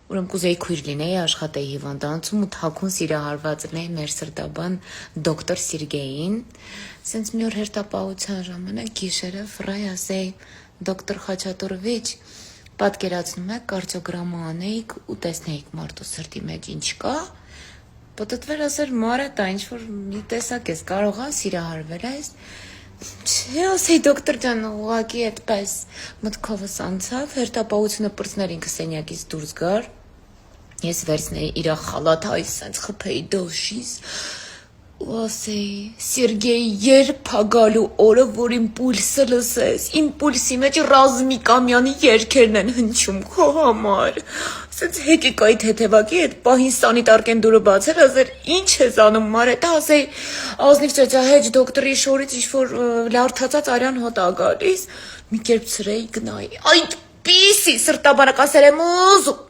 Ուրեմն կուզեի քույր լինեի, աշխատեի հիվանդանոցում ու թաքուն սիրահարված լինեի մեր սրտաբան դոկտոր Սերգեյին։ Սենց մի օր հերթապահության ժամանակ գիշերը ֆրայ ասեի դոկտոր Խաչատուրովիչ, պատկերացնում եք կարդիոգրամա անեիք ու տեսնեիք մարդու սրտի մեջ ինչ կա։ Պատտվեր ասեր Մարետա, ինչ որ մի տեսակ ես կարող ա սիրահարվել ես։ Չէ, ասեի դոկտոր ջան, ուղղակի այդպես մտքովս անցավ, հերթապահությունը պրծներ ինքը սենյակից դուրս գար։ Ես վերցնեի իր խալաթը, այս սենց խփեի դոշիս ու ասեի Սերգեյ, երբ ա գալու օրը, որ իմ պուլսը լսես, իմ պուլսի մեջ Ռազմիկ Ամյանի երգերն են հնչում քո համար։ Սենց հեկիկայի թեթևակի այդ պահին սանիտար կենդուրը բացեր, ասեր ինչ ես անում Մարետա, ասեի ազնիվ ծեծահեջ դոկտորի շորից ինչ-որ լարդացած արյան հոտ ա գալիս, մի կերպ ցրեի գնայի, այդպիսի սրտաբանակ ասեր եմ ուզում։